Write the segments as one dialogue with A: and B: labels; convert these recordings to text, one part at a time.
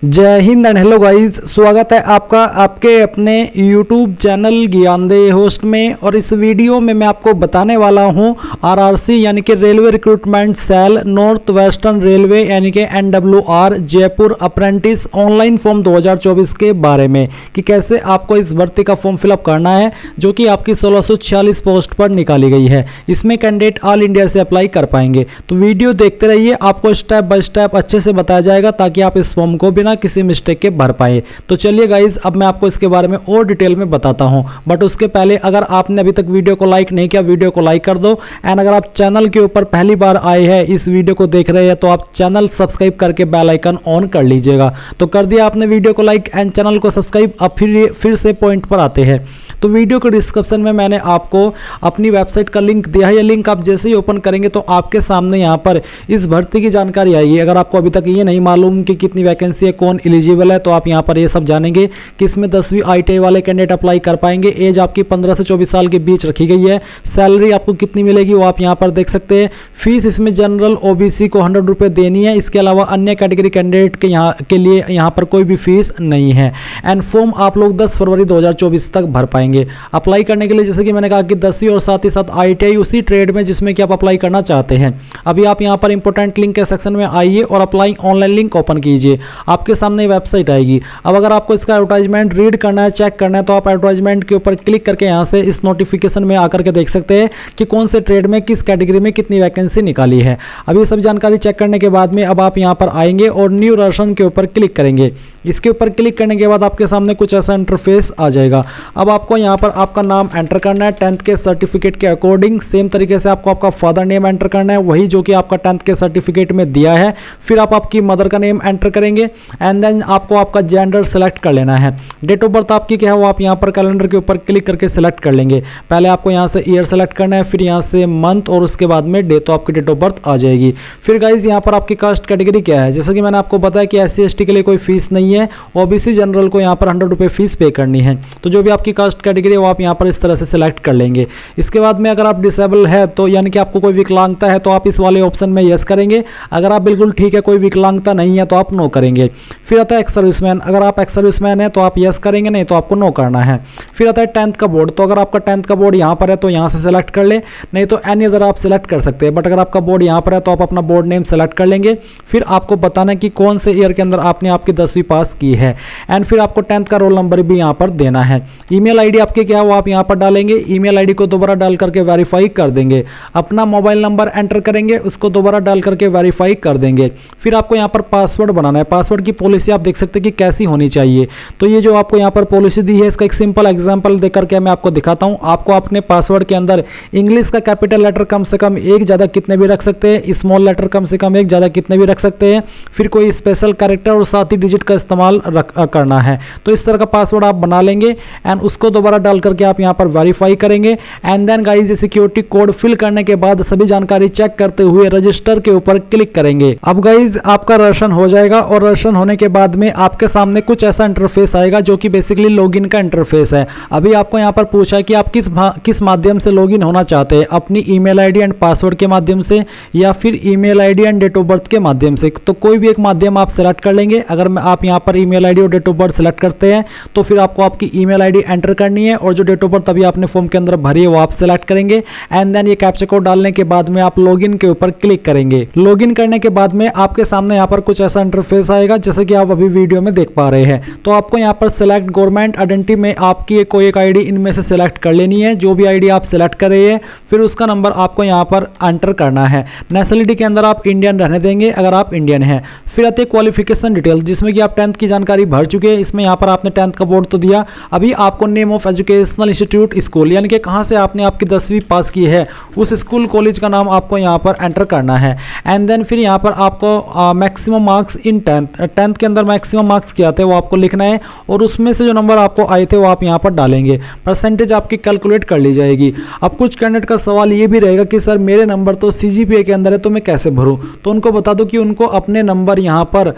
A: जय Hind and hello guys, स्वागत है आपका आपके अपने YouTube चैनल ज्ञानदेह होस्ट में। और इस वीडियो में मैं आपको बताने वाला हूं RRC यानी कि railway recruitment cell north western railway यानी कि NWR Jaipur apprentice online form 2024 के बारे में कि कैसे आपको इस भर्ती का फॉर्म फिलअप करना है, जो कि आपकी 1646 पोस्ट पर निकाली गई है। इसमें कैंडिडेट ऑल इंडिया से अप्लाई कर पाएंगे। तो वीडियो देखते रहिए, आपको स्टेप बाय स्टेप अच्छे से बताया जाएगा ताकि आप इस फॉर्म को बिना किसी मिस्टेक के भर पाए। तो चलिए गाइज, अब मैं आपको इसके बारे में और डिटेल में बताता हूं। बट उसके पहले अगर आपने अभी तक वीडियो को लाइक नहीं किया, वीडियो को लाइक कर दो। एंड अगर आप चैनल के ऊपर पहली बार आए हैं, इस वीडियो को देख रहे हैं, तो आप चैनल सब्सक्राइब करके बेल आइकन ऑन कर लीजिएगा। तो कर दिया आपने वीडियो को लाइक एंड चैनल को सब्सक्राइब। अब फिर से पॉइंट पर आते हैं। तो वीडियो के डिस्क्रिप्शन में मैंने आपको अपनी वेबसाइट का लिंक दिया है। ये लिंक आप जैसे ही ओपन करेंगे तो आपके सामने यहाँ पर इस भर्ती की जानकारी आएगी। अगर आपको अभी तक ये नहीं मालूम कि कितनी वैकेंसी है, कौन एलिजिबल है, तो आप यहाँ पर ये सब जानेंगे कि इसमें 10वीं ITI वाले कैंडिडेट अप्लाई कर पाएंगे। एज आपकी 15 से 24 साल के बीच रखी गई है। सैलरी आपको कितनी मिलेगी वो आप यहाँ पर देख सकते हैं। फीस इसमें जनरल OBC को 100 रुपये देनी है। इसके अलावा अन्य कैटेगरी कैंडिडेट के लिए यहाँ पर कोई भी फीस नहीं है। एंड फॉर्म आप लोग 10 फरवरी 2024 तक भर पाएंगे। अप्लाई करने के लिए जैसे कि मैंने कहा कि 10वीं और साथ ही साथ ITI उसी ट्रेड में जिसमें कि आप अप्लाई करना चाहते हैं। अभी आप यहाँ पर इंपॉर्टेंट लिंक के सेक्शन में आइए और अप्लाई ऑनलाइन लिंक ओपन कीजिए। आपके सामने वेबसाइट आएगी। अब अगर आपको इसका एडवर्टाइजमेंट रीड करना है, चेक करना है, तो आप एडवर्टाइजमेंट के ऊपर क्लिक करके यहाँ से इस नोटिफिकेशन में आकर के देख सकते हैं कि कौन से ट्रेड में किस कैटेगरी में कितनी वैकेंसी निकाली है। अब ये सब जानकारी चेक करने के बाद में अब आप यहाँ पर आएंगे और न्यू रशन के ऊपर क्लिक करेंगे। इसके ऊपर क्लिक करने के बाद आपके सामने कुछ ऐसा इंटरफेस आ जाएगा। अब आपको यहाँ पर आपका नाम एंटर करना है 10th के सर्टिफिकेट के अकॉर्डिंग। सेम तरीके से आपको आपका फादर नेम एंटर करना है, वही जो कि आपका 10th के सर्टिफिकेट में दिया है। फिर आप आपकी मदर का नेम एंटर करेंगे एंड देन आपको आपका जेंडर सेलेक्ट कर लेना है। डेट ऑफ बर्थ आपकी क्या है वो आप यहाँ पर कैलेंडर के ऊपर क्लिक करके सेलेक्ट कर लेंगे। पहले आपको यहाँ से ईयर सेलेक्ट करना है, फिर यहाँ से मंथ और उसके बाद में डे, तो आपकी डेट ऑफ बर्थ आ जाएगी। फिर गाइज यहाँ पर आपकी कास्ट कैटेगरी क्या है। जैसा कि मैंने आपको बताया कि SC ST के लिए कोई फीस नहीं है। OBC जनरल को यहाँ पर 100 रुपये फीस पे करनी है। तो जो भी आपकी कास्ट कैटेगरी है वो आप यहाँ पर इस तरह से सिलेक्ट कर लेंगे। इसके बाद में अगर आप डिसेबल है, तो यानी कि आपको कोई विकलांगता है, तो आप इस वाले ऑप्शन में यस करेंगे। अगर आप बिल्कुल ठीक है, कोई विकलांगता नहीं है, तो आप नो करेंगे। फिर आता है एक्स सर्विसमैन। अगर आप एक्स सर्विसमैन है तो आप यस करेंगे, नहीं तो आपको नो करना है। फिर आता है 10th का बोर्ड। तो अगर आपका 10th का बोर्ड यहाँ पर है तो यहाँ से सिलेक्ट कर ले, नहीं तो एनी अदर आप सिलेक्ट कर सकते हैं। बट अगर आपका बोर्ड यहाँ पर है तो आप अपना बोर्ड नेम सेलेक्ट कर लेंगे। फिर आपको बताना है कि कौन से ईयर के अंदर आपने आपकी 10वीं पास की है। एंड फिर आपको 10th का रोल नंबर भी यहाँ पर देना है। ईमेल आईडी आपके क्या है वो आप यहाँ पर डालेंगे। ईमेल आईडी को दोबारा डाल करके वेरीफाई कर देंगे। अपना मोबाइल नंबर एंटर करेंगे, उसको दोबारा डाल करके वेरीफाई कर देंगे। फिर आपको यहाँ पर पासवर्ड बनाना है। पासवर्ड की पॉलिसी आप देख सकते हैं कि कैसी होनी चाहिए। तो ये जो आपको यहाँ पर पॉलिसी दी है, इसका एक सिंपल एग्जांपल देकर के मैं आपको दिखाता हूँ। आपको अपने पासवर्ड के अंदर इंग्लिश का कैपिटल लेटर कम से कम एक, ज़्यादा कितने भी रख सकते हैं। स्मॉल लेटर कम से कम एक, ज़्यादा कितने भी रख सकते हैं। फिर कोई स्पेशल कैरेक्टर और साथ ही डिजिट का इस्तेमाल करना है। तो इस तरह का पासवर्ड आप बना लेंगे एंड उसको दोबारा डाल करके आप यहाँ पर वेरीफाई करेंगे। And then guys, security code fill करने के बाद सभी जानकारी चेक करते हुए रजिस्टर के ऊपर क्लिक करेंगे। अब गाइस, आपका रजिस्ट्रेशन हो जाएगा और रजिस्ट्रेशन होने के बाद में आपके सामने कुछ ऐसा इंटरफेस आएगा जो कि बेसिकली लॉगिन का इंटरफेस है। अभी आपको यहाँ पर पूछा है कि आप किस माध्यम से लॉगिन होना चाहते हैं, अपनी ईमेल आईडी एंड पासवर्ड के माध्यम से या फिर email ID and date of birth के माध्यम से। तो कोई भी एक माध्यम आप सेलेक्ट कर लेंगे। अगर आप यहाँ पर ईमेल आईडी और डेट ऑफ बर्थ सेलेक्ट करते हैं तो फिर आपको आपकी ईमेल आईडी एंटर करनी है और जो डेट ऑफ बर्थ अभी आपने फॉर्म के अंदर भरी है वो आप सेलेक्ट करेंगे। एंड देन ये कैप्चा कोड डालने के बाद में आप लॉगिन के ऊपर क्लिक करेंगे। लॉगिन करने के बाद में आपके सामने यहाँ पर कुछ ऐसा इंटरफेस आएगा जैसे कि आप अभी वीडियो में देख पा रहे हैं। तो आपको यहाँ पर सिलेक्ट गवर्नमेंट आइडेंटिटी में आपकी कोई एक आईडी इनमें से सिलेक्ट कर लेनी है। जो भी आईडी आप सिलेक्ट कर रहे हैं, फिर उसका नंबर आपको यहाँ पर एंटर करना है। नेशनलिटी के अंदर आप इंडियन रहने देंगे अगर आप इंडियन हैं। फिर आते हैं क्वालिफिकेशन डिटेल, जिसमें कि आप 10th की जानकारी भर चुके हैं। इसमें यहाँ पर आपने 10th का बोर्ड तो दिया। अभी आपको name of educational institute school, यानी कि कहाँ से आपने आपकी 10वीं पास की है, उस स्कूल कॉलेज का नाम आपको यहाँ पर एंटर करना है। एंड देन फिर यहाँ पर आपको मैक्सिमम मार्क्स इन 10th के अंदर मैक्सिमम मार्क्स क्या आते हैं वो आपको लिखना है और उसमें से जो नंबर आपको आए थे वो आप यहाँ पर डालेंगे। परसेंटेज आपकी कैलकुलेट कर ली जाएगी। अब कुछ कैंडिडेट का सवाल ये भी रहेगा कि सर मेरे नंबर तो CGPA के अंदर है, तो मैं कैसे भरूं। तो उनको बता दो कि उनको अपने नंबर यहाँ पर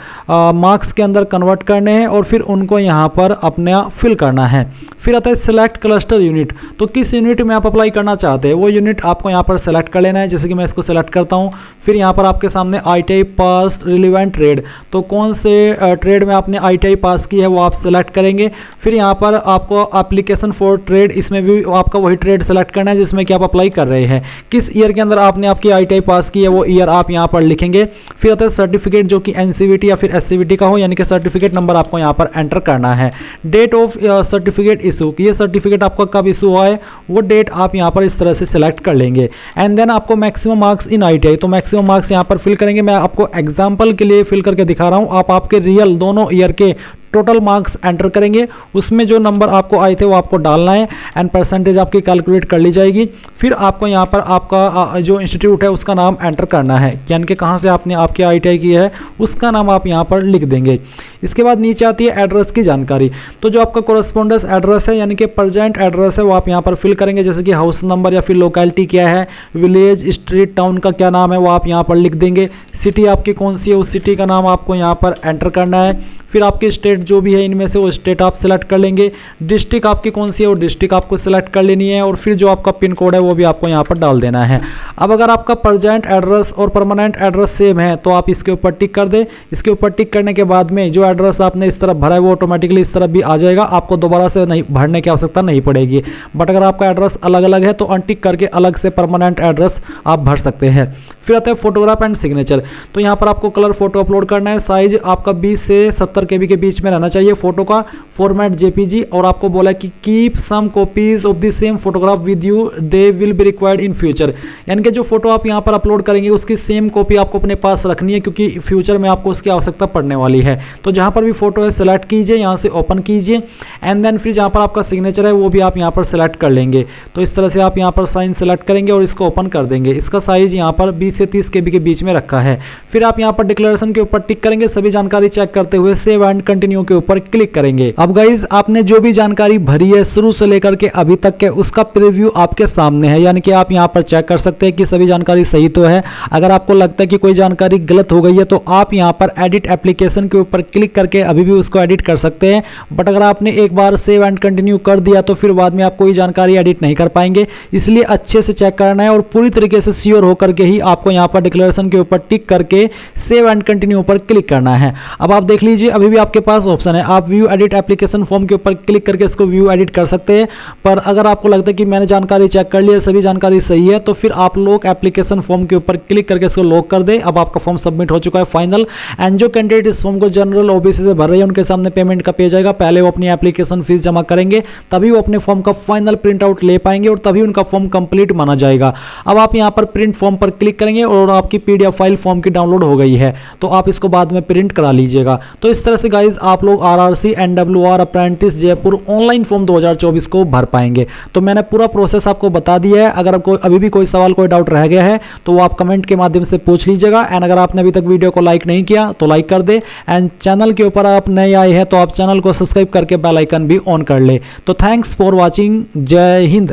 A: मार्क्स के अंदर कन्वर्ट करने हैं और फिर उनको यहाँ पर अपना फिल करना है। फिर आता है सिलेक्ट क्लस्टर यूनिट। तो किस यूनिट में आप अप्लाई करना चाहते हैं वो यूनिट आपको यहाँ पर सेलेक्ट कर लेना है। जैसे कि मैं इसको सेलेक्ट करता हूँ। फिर यहाँ पर आपके सामने ITI पास रिलेवेंट ट्रेड, तो कौन से से ट्रेड में आपने ITI पास की है वो आप सेलेक्ट करेंगे। फिर यहाँ पर आपको एप्लीकेशन फॉर ट्रेड, इसमें भी आपका वही ट्रेड सेलेक्ट करना है जिसमें कि आप अप्लाई कर रहे हैं। किस ईयर के अंदर आपने आपकी ITI पास की है वो ईयर आप यहाँ पर लिखेंगे। फिर आता है सर्टिफिकेट जो कि NCVT या फिर SCVT का हो, यानी कि सर्टिफिकेट नंबर आपको यहाँ पर एंटर करना है। डेट ऑफ सर्टिफिकेट इशू, ये सर्टिफिकेट आपका कब इशू हुआ है वो डेट आप यहाँ पर इस तरह से सिलेक्ट कर लेंगे। एंड देन आपको मैक्सिमम मार्क्स इन ITI, तो मैक्सिमम मार्क्स यहाँ पर फिल करेंगे। मैं आपको एग्जाम्पल के लिए फिल करके दिखा रहा हूँ, आप आपके रियल दोनों ईयर के टोटल मार्क्स एंटर करेंगे, उसमें जो नंबर आपको आए थे वो आपको डालना है एंड परसेंटेज आपकी कैलकुलेट कर ली जाएगी। फिर आपको यहाँ पर आपका जो इंस्टीट्यूट है उसका नाम एंटर करना है, यानी कि कहाँ से आपने आपकी ITI की है उसका नाम आप यहाँ पर लिख देंगे। इसके बाद नीचे आती है एड्रेस की जानकारी, तो जो आपका कोरस्पोंडेंस एड्रेस है यानी कि प्रेजेंट एड्रेस है वो आप यहाँ पर फिल करेंगे, जैसे कि हाउस नंबर या फिर लोकेलिटी क्या है, विलेज, स्ट्रीट, टाउन का क्या नाम है वो आप यहाँ पर लिख देंगे। सिटी आपकी कौन सी है उस सिटी का नाम आपको यहाँ पर एंटर करना है। फिर आपके स्टेट जो भी है इनमें से वो स्टेट आप सेलेक्ट कर लेंगे। डिस्ट्रिक्ट आपकी कौन सी है वो डिस्ट्रिक्ट आपको सेलेक्ट कर लेनी है, और फिर जो आपका पिन कोड है वो भी आपको यहाँ पर डाल देना है। अब अगर आपका प्रेजेंट एड्रेस और परमानेंट एड्रेस सेम है तो आप इसके ऊपर टिक कर दें। इसके ऊपर टिक करने के बाद में जो एड्रेस आपने इस तरफ भरा है वो ऑटोमेटिकली इस तरफ भी आ जाएगा, आपको दोबारा से नहीं भरने की आवश्यकता नहीं पड़ेगी। बट अगर आपका एड्रेस अलग अलग है तो अनटिक करके अलग से परमानेंट एड्रेस आप भर सकते हैं। फिर आता है फोटोग्राफ एंड सिग्नेचर, तो यहाँ पर आपको कलर फोटो अपलोड करना है। साइज आपका 20 से 70 KB के बीच में रहना चाहिए फोटो का, फॉर्मेट JPG, और आपको बोला कि keep some copies of the same photograph with you, they will be required in future, यानी कि जो फोटो आप यहाँ पर अपलोड करेंगे उसकी सेम कॉपी आपको अपने पास रखनी है, क्योंकि फ्यूचर में आपको उसकी आवश्यकता पड़ने वाली है। तो जहाँ पर भी फोटो है सेलेक्ट कीजिए, यहाँ से ओपन कीजिए एंड देन फिर जहाँ पर आपका सिग्नेचर है वो भी आप यहाँ पर सेलेक्ट कर लेंगे। तो इस तरह से आप यहाँ पर साइन सेलेक्ट करेंगे और इसको ओपन कर देंगे। इसका साइज यहाँ पर 20 से 30 KB के बीच में रखा है। फिर आप यहाँ पर डिक्लेरेशन के ऊपर टिक करेंगे, सभी जानकारी चेक करते हुए सेव एंड कंटिन्यू के ऊपर क्लिक करेंगे। अब गाइज आपने जो भी जानकारी भरी है शुरू से लेकर के अभी तक के उसका प्रीव्यू आपके सामने है, यानी कि आप यहाँ पर चेक कर सकते हैं कि सभी जानकारी सही तो है। अगर आपको लगता है कि कोई जानकारी गलत हो गई है तो आप यहाँ पर एडिट एप्लीकेशन के ऊपर क्लिक करके अभी भी उसको एडिट कर सकते हैं। बट अगर आपने एक बार सेव एंड कंटिन्यू कर दिया तो फिर बाद में आप कोई जानकारी एडिट नहीं कर पाएंगे, इसलिए अच्छे से चेक करना है और पूरी तरीके से श्योर होकर के ही आपको यहाँ पर डिक्लेरेशन के ऊपर टिक करके सेव एंड कंटिन्यू पर क्लिक करना है। अब आप देख लीजिए अभी भी आपके पास ऑप्शन है, आप व्यू एडिट एप्लीकेशन फॉर्म के ऊपर क्लिक करके इसको व्यू एडिट कर सकते हैं। पर अगर आपको लगता है कि मैंने जानकारी चेक कर ली है, सभी जानकारी सही है, तो फिर आप लोग एप्लीकेशन फॉर्म के ऊपर क्लिक करके इसको लॉक कर दें। अब आपका फॉर्म सबमिट हो चुका है फाइनल। एंड जो कैंडिडेट इस फॉर्म को जनरल OBC से भर रहे हैं उनके सामने पेमेंट का पेज आएगा, पहले वो अपनी एप्लीकेशन फीस जमा करेंगे तभी वो अपने फॉर्म का फाइनल प्रिंट आउट ले पाएंगे और तभी उनका फॉर्म कंप्लीट माना जाएगा। अब आप यहाँ पर प्रिंट फॉर्म पर क्लिक करेंगे और आपकी PDF फाइल फॉर्म की डाउनलोड हो गई है, तो आप इसको बाद में प्रिंट करा लीजिएगा। तो इस तरह से गाइज आप लोग RRC NWR apprentice Jaipur online form 2024 को भर पाएंगे। तो मैंने पूरा प्रोसेस आपको बता दिया है। अगर कोई अभी भी कोई सवाल कोई डाउट रह गया है तो वो आप कमेंट के माध्यम से पूछ लीजिएगा। एंड अगर आपने अभी तक वीडियो को लाइक नहीं किया तो लाइक कर दे, एंड चैनल के ऊपर आप नए आए हैं तो आप चैनल को सब्सक्राइब करके बेल आइकन भी ऑन कर ले। तो थैंक्स फॉर वॉचिंग, जय हिंद।